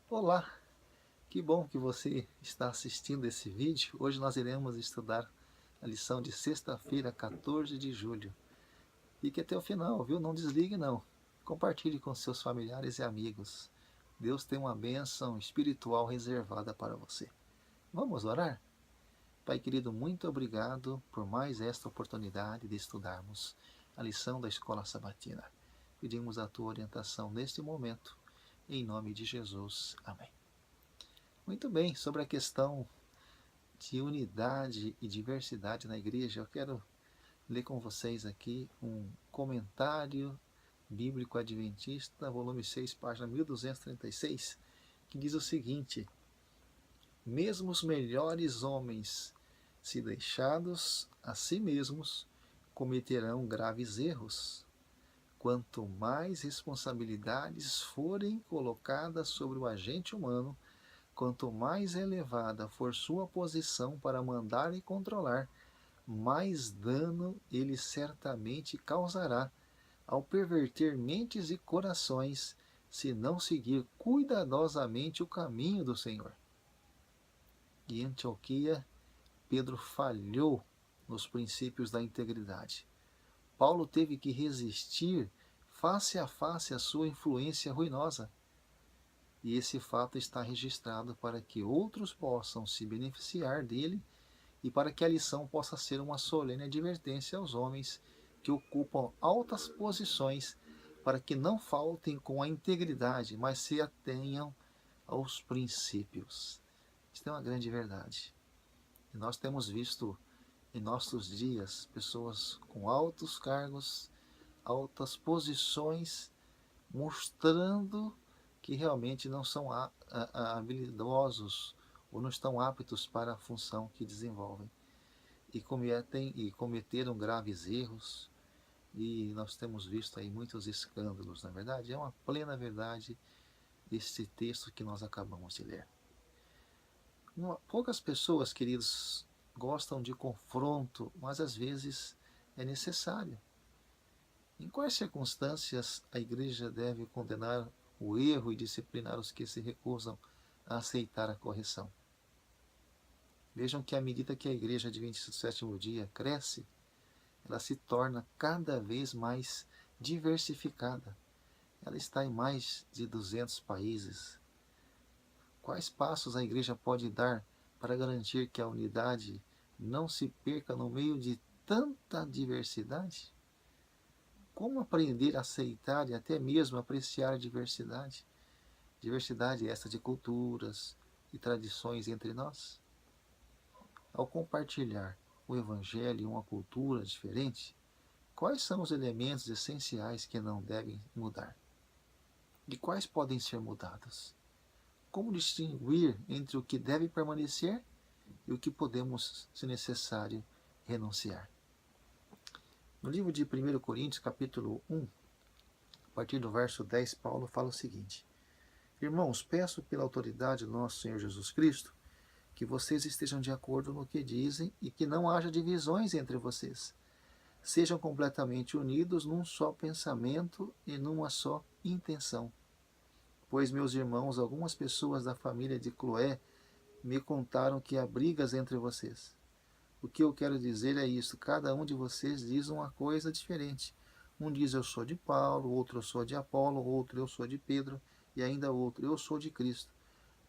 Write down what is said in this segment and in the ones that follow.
Olá, que bom que você está assistindo esse vídeo. Hoje nós iremos estudar a lição de sexta-feira, 14 de julho. Fique até o final, viu? Não desligue não. Compartilhe com seus familiares e amigos. Deus tem uma bênção espiritual reservada para você. Vamos orar? Pai querido, muito obrigado por mais esta oportunidade de estudarmos a lição da Escola Sabatina. Pedimos a tua orientação neste momento. Em nome de Jesus. Amém. Muito bem, sobre a questão de unidade e diversidade na igreja, eu quero ler com vocês aqui um comentário bíblico adventista, volume 6, página 1236, que diz o seguinte: mesmo os melhores homens, se deixados a si mesmos, cometerão graves erros. Quanto mais responsabilidades forem colocadas sobre o agente humano, quanto mais elevada for sua posição para mandar e controlar, mais dano ele certamente causará ao perverter mentes e corações, se não seguir cuidadosamente o caminho do Senhor. E em Antioquia, Pedro falhou nos princípios da integridade. Paulo teve que resistir face a face à sua influência ruinosa. E esse fato está registrado para que outros possam se beneficiar dele e para que a lição possa ser uma solene advertência aos homens que ocupam altas posições, para que não faltem com a integridade, mas se atenham aos princípios. Isto é uma grande verdade. E nós temos visto em nossos dias pessoas com altos cargos, altas posições, mostrando que realmente não são habilidosos ou não estão aptos para a função que desenvolvem e cometeram graves erros, e nós temos visto aí muitos escândalos. Na verdade, é uma plena verdade este texto que nós acabamos de ler. Poucas pessoas, queridos, gostam de confronto, mas às vezes é necessário. Em quais circunstâncias a igreja deve condenar o erro e disciplinar os que se recusam a aceitar a correção? Vejam que à medida que a igreja adventista do sétimo dia cresce, ela se torna cada vez mais diversificada. Ela está em mais de 200 países. Quais passos a igreja pode dar para garantir que a unidade não se perca no meio de tanta diversidade? Como aprender a aceitar e até mesmo apreciar a diversidade? Diversidade essa de culturas e tradições entre nós? Ao compartilhar o Evangelho em uma cultura diferente, quais são os elementos essenciais que não devem mudar? E quais podem ser mudados? Como distinguir entre o que deve permanecer e o que podemos, se necessário, renunciar? No livro de 1 Coríntios, capítulo 1, a partir do verso 10, Paulo fala o seguinte: irmãos, peço pela autoridade do nosso Senhor Jesus Cristo que vocês estejam de acordo no que dizem e que não haja divisões entre vocês. Sejam completamente unidos num só pensamento e numa só intenção. Pois, meus irmãos, algumas pessoas da família de Cloé me contaram que há brigas entre vocês. O que eu quero dizer é isso: cada um de vocês diz uma coisa diferente. Um diz eu sou de Paulo, outro eu sou de Apolo, outro eu sou de Pedro, e ainda outro eu sou de Cristo.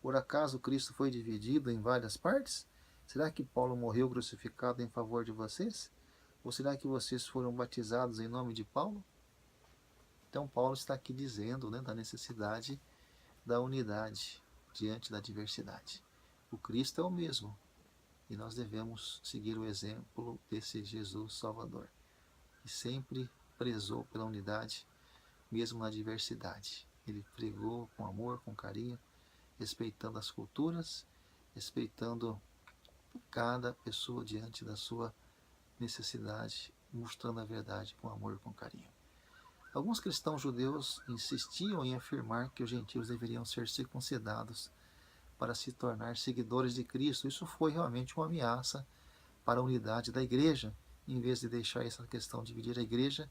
Por acaso Cristo foi dividido em várias partes? Será que Paulo morreu crucificado em favor de vocês? Ou será que vocês foram batizados em nome de Paulo? Então Paulo está aqui dizendo, né, da necessidade da unidade diante da diversidade. O Cristo é o mesmo e nós devemos seguir o exemplo desse Jesus Salvador, que sempre prezou pela unidade, mesmo na diversidade. Ele pregou com amor, com carinho, respeitando as culturas, respeitando cada pessoa diante da sua necessidade, mostrando a verdade com amor e com carinho. Alguns cristãos judeus insistiam em afirmar que os gentios deveriam ser circuncidados para se tornar seguidores de Cristo. Isso foi realmente uma ameaça para a unidade da igreja. Em vez de deixar essa questão dividir a igreja,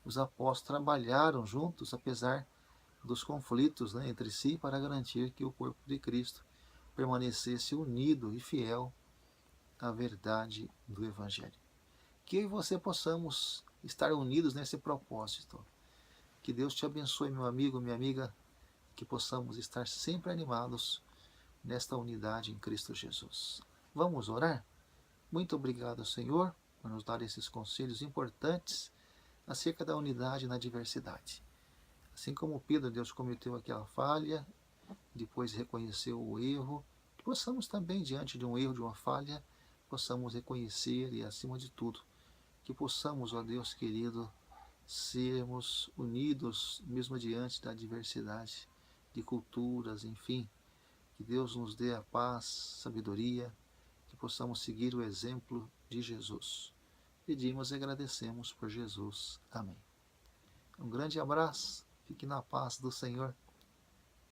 os apóstolos trabalharam juntos, apesar dos conflitos, né, entre si, para garantir que o corpo de Cristo permanecesse unido e fiel à verdade do Evangelho. Que eu e você possamos estar unidos nesse propósito. Que Deus te abençoe, meu amigo, minha amiga, que possamos estar sempre animados nesta unidade em Cristo Jesus. Vamos orar? Muito obrigado, Senhor, por nos dar esses conselhos importantes acerca da unidade na diversidade. Assim como Pedro, Deus cometeu aquela falha, depois reconheceu o erro, que possamos também, diante de um erro, de uma falha, possamos reconhecer e, acima de tudo, que possamos, ó Deus querido, sermos unidos mesmo diante da diversidade de culturas, enfim, que Deus nos dê a paz, sabedoria, que possamos seguir o exemplo de Jesus. Pedimos e agradecemos por Jesus. Amém. Um grande abraço, fique na paz do Senhor